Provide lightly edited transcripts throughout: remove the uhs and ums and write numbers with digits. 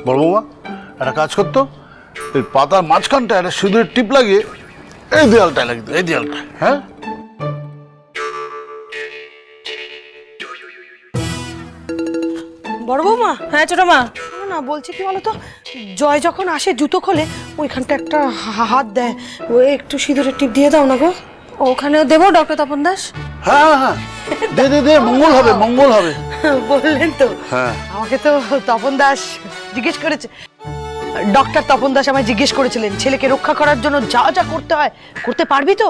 বড় বৌমা একটা কাজ করতো, এই পাতার মাঝখানটা একটা সিঁদুরের টিপ লাগিয়ে এই দেয়ালটায় লাগিয়ে দিত, এই দেয়ালটা। হ্যাঁ বড় বৌমা, হ্যাঁ ছোট মা। না বলছি কি বলতো, জয় যখন আসে জুতো খোলে ওইখানটা একটা হাত দেয়, ও একটু সিঁদুরের টিপ দিয়ে দাও না গো। ওখানেও দেবো ডক্টর তপন দাস? হ্যাঁ হ্যাঁ, দে দে দে, মঙ্গল হবে মঙ্গল হবে। বললেন তো। হ্যাঁ আমাকে তো তপন দাস জিজ্ঞেস করেছে, ডক্টর তপন দাস আমায় জিজ্ঞেস করেছিলেন ছেলেকে রক্ষা করার জন্য যা যা করতে হয় করতে পারবি তো।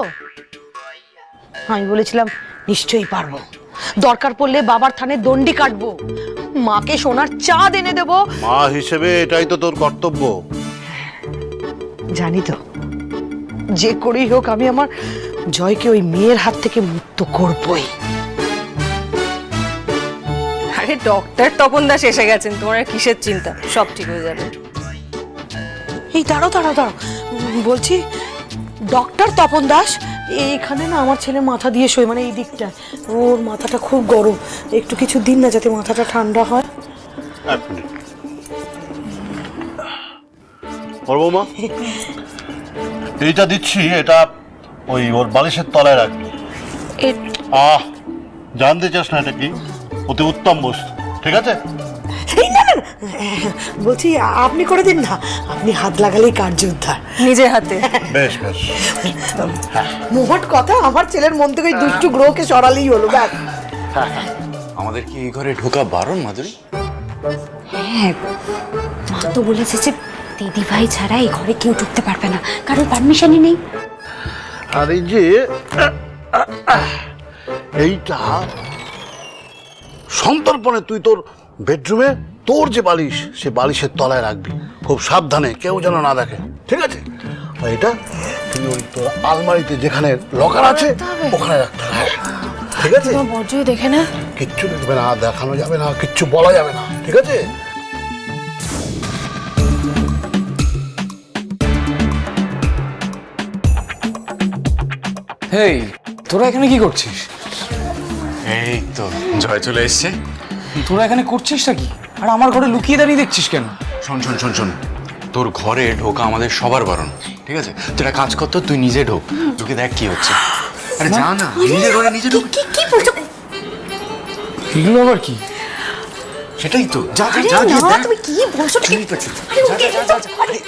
আমি বলেছিলাম নিশ্চয়ই পারবো, দরকার পড়লে বাবার থানে দণ্ডি কাটবো, মাকে সোনার চাঁদ এনে দেবো। মা হিসেবে এটাই তো তোর কর্তব্য। জানি তো, যে করেই হোক আমি আমার জয়কে ওই মেয়ের হাত থেকে মুক্ত করবই। আরে ডক্টর তপন দাস এসে গেছেন, তোমার আর কিসের চিন্তা, সব ঠিক হয়ে যাবে। এই দাঁড়াও দাঁড়াও দাঁড়াও, বলছি ডক্টর তপন দাস এইখানে না আমার ছেলে মাথা দিয়ে শোয়, মানে এই দিকটা ওর মাথাটা খুব গরম, একটু কিছু দিন না যাতে মাথাটা ঠান্ডা হয়। এক মিনিট বড় বৌমা, এইটা দিচ্ছি, এটা ওই ওর বালিশের তলায় রাখবি। জানতে চাস না এটা কি? অতি উত্তম বস্তু, ঠিক আছে? এই না না না, বলছি আপনি করে দিন না, আপনি হাত লাগালেই কার্য উদ্ধার। নিজের হাতে। বেশ বেশ। মোহট কথা, আমার ছেলের মন থেকে ওই দুষ্টু গ্রহকে সরালেই হলো ব্যাস। আমাদের কি এই ঘরে ঢোকা বারণ, মাধুরী? হ্যাঁ, মা তো বলেছে যে দিদি ভাই ছাড়া এই ঘরে কেউ ঢুকতে পারবে না, কারোর পারমিশনই নেই। আর এই যে এইটা সন্তর্পণে তুই তোর বেডরুমে তোর যে বালিশ সে বালিশের তলায় রাখবি, খুব সাবধানে, কেউ যেন না দেখে, ঠিক আছে? আর এটা তুই ওই তোর আলমারিতে যেখানে লকার আছে ওখানে রাখতে হবে, ঠিক আছে? বর্জয় দেখে না? কিচ্ছু দেখবে না, দেখানো যাবে না, কিচ্ছু বলা যাবে না, ঠিক আছে? হেই, তোরা এখানে কি করছিস? এই তো জয় চলে এসছে। তোরা এখানে করছিসটা কি? আর আমার ঘরে লুকিয়ে দাঁড়িয়ে দেখছিস কেন? শোন শোন শোন শোন, তোর ঘরে ঢোকা আমাদের সবার বারণ, ঠিক আছে? তুই একটা কাজ করতো, তুই নিজে ঢোক, ঢুকে দেখ কি হচ্ছে। আরে যা না, নিজে ঘরে নিজে ঢোক। কি বলছো? এগুলো আবার কি? সেটাই তো, যা যা আরে যা গিয়ে না, দেখ। তুমি কি বলছো? চুরি করছি। আরে ওকে আরে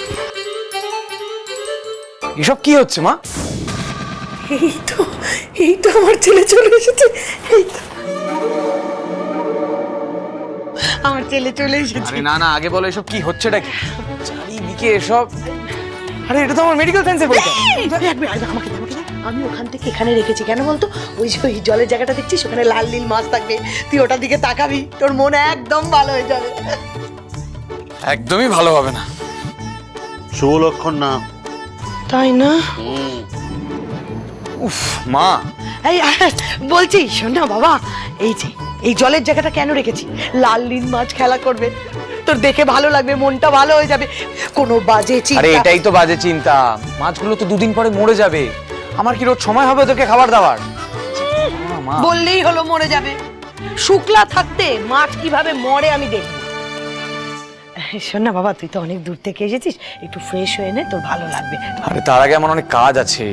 এসব কি হচ্ছে মা? এই তো আমার ছেলে চলে এসেছে, এই তো আমার ছেলে চলে এসেছে। আরে না না, আগে বলো এসব কি হচ্ছেটা কি? চারিদিকে এসব, আরে এটা তো আমার মেডিকেল সায়েন্সের বইটা। আমাকে দে। আমি ওখান থেকে এখানে রেখেছি কেন বলতো, ওই যে ওই জলের জায়গাটা দেখছিস ওখানে লাল নীল মাছ থাকবে, তুই ওটার দিকে তাকাবি, তোর মন একদম ভালো হয়ে যাবে। একদমই ভালো হবে না। শুভ লক্ষণ না। তাই না? উফ মা, এই বলছি শোন না বাবা, এই যে এই জলের জায়গাটা কেন রেখেছি, লাল নীল মাছ খেলা করবে, তোর দেখে ভালো লাগবে, মনটা ভালো হয়ে যাবে, কোনো বাজে আরে চিন্তা। এটাই তো বাজে চিন্তা, মাছগুলো তো দুদিন পরে মরে যাবে, আমার কি রোজ সময় হবে ওদেরকে খাবার দাবার? মা, বললেই হলো মরে যাবে, শুকলা থাকতে মাছ কিভাবে মরে আমি দেখব। শোন না বাবা, তুই তো অনেক দূর থেকে এসেছিস, একটু ফ্রেশ হয়ে নে, তোর ভালো লাগবে। আরে তার আগে আমার অনেক কাজ আছে,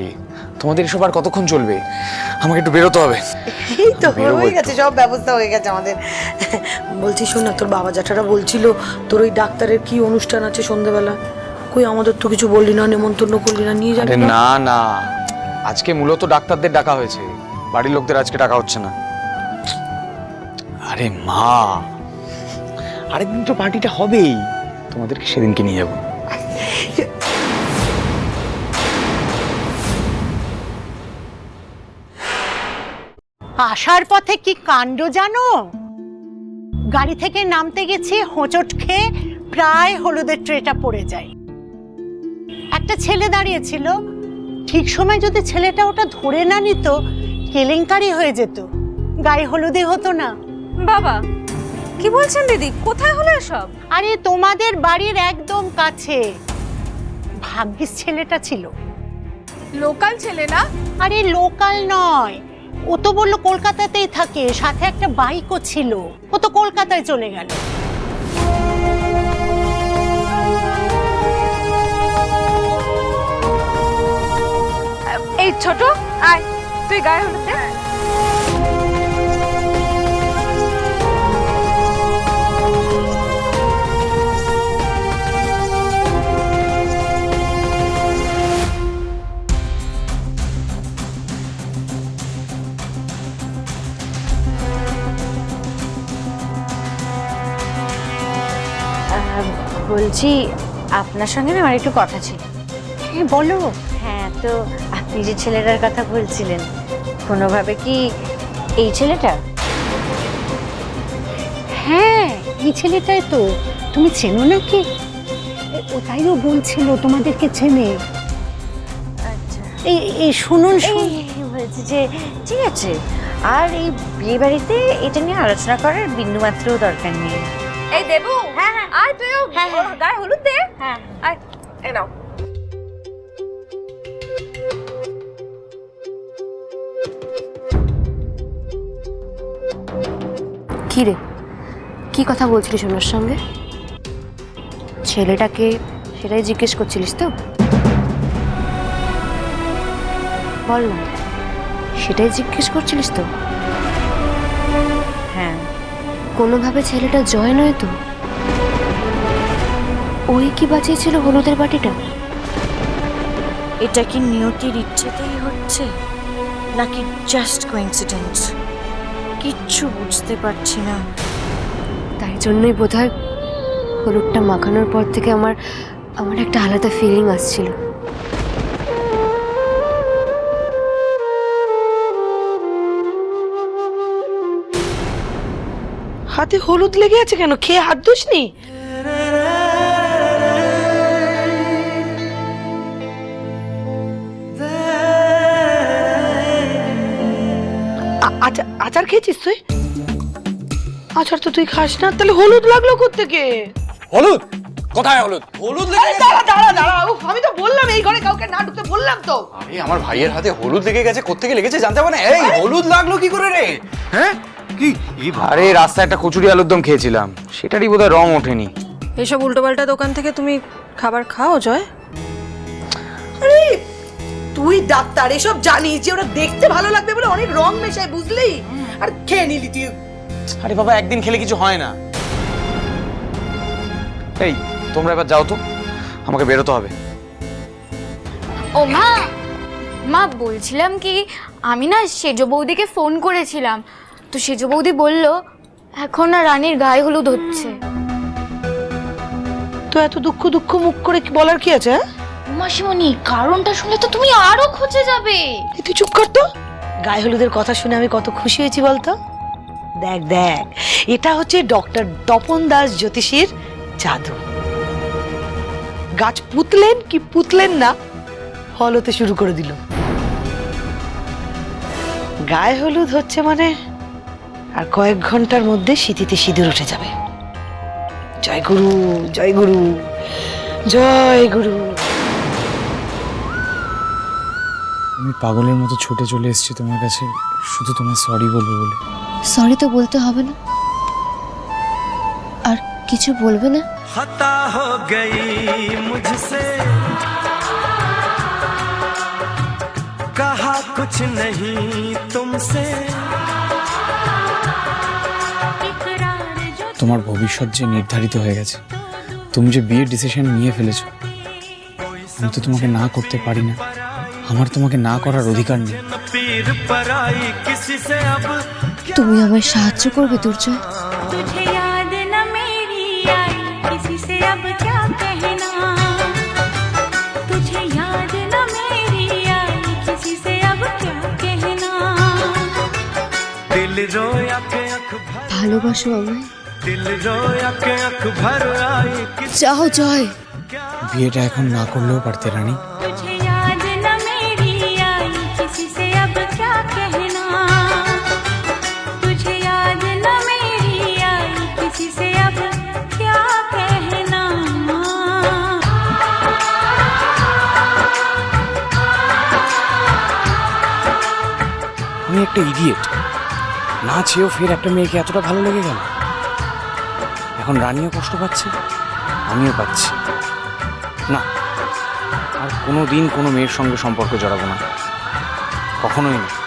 তোমাদের এসব আর কতক্ষণ চলবে? আমাকে একটু বেরোতে হবে। এই তো বেরোবো হয়ে গেছে, সব ব্যবস্থা হয়ে গেছে আমাদের। বলছি শোন না, তোর বাবা জ্যাঠারা বলছিল তোর ওই ডাক্তারের কি অনুষ্ঠান আছে সন্ধ্যাবেলা, কই আমাদের তো কিছু বললি না, নেমন্তন্ন করলি না, নিয়ে যাবি আরে না? না না, আজকে মূলত ডাক্তারদের ডাকা হয়েছে, বাড়ির লোকদের আজকে ডাকা হচ্ছে না। আরে মা, আরেকদিন তো পার্টিটা হবেই, তোমাদেরকে সেদিনকে নিয়ে যাবো। আসার পথে কি কাণ্ড জানো, গাড়ি থেকে নামতে গেছি, হোঁচট খেয়ে প্রায় হলুদের ট্রেটা পড়ে যায়। একটা ছেলে দাঁড়িয়েছিল, ঠিক সময় যদি ছেলেটা ওটা ধরে না নিত কেলেঙ্কারি হয়ে যেত, গায়ে হলুদে হতো না। বাবা কি বলছেন দিদি, কোথায় হলো এসব? আরে তোমাদের বাড়ির একদম কাছে, ভাগ্যিস ছেলেটা ছিল। লোকাল ছেলে না? আরে লোকাল নয়, ও তো বললো কলকাতাতেই থাকে, সাথে একটা বাইকও ছিল, ও তো কলকাতায় চলে গেল। ছোট আয়, তুই গায়ে হলুদ দে। বলছি আপনার সঙ্গে না আমার একটু কথা ছিল। হ্যাঁ বলো। হ্যাঁ, তো আপনি যে ছেলেটার কথা বলছিলেন, কোনোভাবে কি এই ছেলেটা? হ্যাঁ এই ছেলেটাই তো, তুমি চেনো নাকি? ওটাইও বলছিল তোমাদেরকে চেনে। আচ্ছা, এই শুনুন বলছি যে ঠিক আছে, আর এই বিয়ে বাড়িতে এটা নিয়ে আলোচনা করার বিন্দুমাত্রও দরকার নেই। এই দেবু, হ্যাঁ হ্যাঁ আয়, তুইও গায়ে হলুদ দে। হ্যাঁ আয়, এই নাও। কি রে, কি কথা বলছিলিস ওনার সঙ্গে? ছেলেটাকে সেটাই জিজ্ঞেস করছিলিস তো? বল না, সেটাই জিজ্ঞেস করছিলিস তো? হ্যাঁ। কোনোভাবে ছেলেটা জয় নয় তো? ওই কি বাঁচিয়েছিল হলুদের বাটিটা? এটা কি নিয়তির ইচ্ছেতেই হচ্ছে, নাকি জাস্ট কোইন্সিডেন্স? কিচ্ছু বুঝতে পারছি না। তাই জন্যই বোধহয় হলুদটা মাখানোর পর থেকে আমার একটা আলাদা ফিলিং আসছিল। হাতে হলুদ লেগে আছে কেন? খেয়ে হাত ধুসনি? আচার খেয়েছিস তুই? আচার তো তুই খাস না, তাহলে হলুদ লাগলো কোত্থেকে? হলুদ কোথায়? হলুদ হলুদ লেগে আরে দাঁড়া দাঁড়া দাঁড়া, উফ, আমি তো বললাম এই ঘরে কাউকে না ঢুকতে বললাম তো। আরে আমার ভাইয়ের হাতে হলুদ লেগে গেছে, কোত্থেকে লেগেছে জানতে পারে? এই হলুদ লাগলো কি করে রে? হ্যাঁ কি? আরে রাস্তায় একটা কচুরি আলুর দম খেয়েছিলাম, সেটারই বোধহয় রং ওঠেনি। এইসব উল্টোপাল্টা দোকান থেকে তুমি খাবার খাও জয়? আরে তুই ডাক্তার, এসব জানিস যে ওরা দেখতে ভালো লাগবে বলে অনেক রং মেশায়, বুঝলি? আর খেয়ে নিলি তুই। আরে বাবা, একদিন খেলে কিছু হয় না। এই তোমরা এবার যাও তো, আমাকে বেরোতে হবে। ও মা, মা বলছিলাম কি, আমি না সেজ বৌদিকে ফোন করেছিলাম, তো সেজ বৌদি বলল এখন না রানীর গায়ে হলুদ হচ্ছে। তো এত দুঃখ দুঃখ মুখ করে কি বলার কি আছে? মাসিমণি, কারণটা শুনলে তো তুমি আরো খচে যাবে। তুই চুপ কর তো। গায়ে হলুদের কথা শুনে আমি কত খুশি হয়েছি বলতো। দেখ দেখ, এটা হচ্ছে ডক্টর তপন দাস জ্যোতিষীর জাদু। গাছ পুতলেন কি পুতলেন না, ফল হতে শুরু করে দিল। গায়ে হলুদ হচ্ছে মানে আর কয়েক ঘন্টার মধ্যে সিঁথিতে সিঁদুর উঠে যাবে। জয় গুরু, জয় গুরু, জয় গুরু। আমি পাগলের মতো ছুটে চলে এসেছি তোমার কাছে, শুধু তোমায় সরি বলবো বলে। সরি তো বলতে হবে না, আর কিছু বলবে না? खता हो गई मुझसे, कहा कुछ नहीं तुमसे। তোমার ভবিষ্যৎ যে নির্ধারিত হয়ে গেছে, তুমি যে বিয়ের ডিসিশন নিয়ে ফেলেছো, আমি তো তোমাকে না করতে পারি না। আমার তোমাকে না করার অধিকার নেই। তুমি আমায় সাহায্য করবে দুর্জয়? ভালোবাসো আমায়? যাও জয়। বিয়েটা এখন না করলেও পারতে রানী। আমি একটা ইডিয়েট, না চেয়েও ফের একটা মেয়েকে এতটা ভালো লেগে গেল। এখন রানীও কষ্ট পাচ্ছে, আমিও পাচ্ছি না। আর কোনো দিন কোনো মেয়ের সঙ্গে সম্পর্ক জড়াবো না। কখনোই না।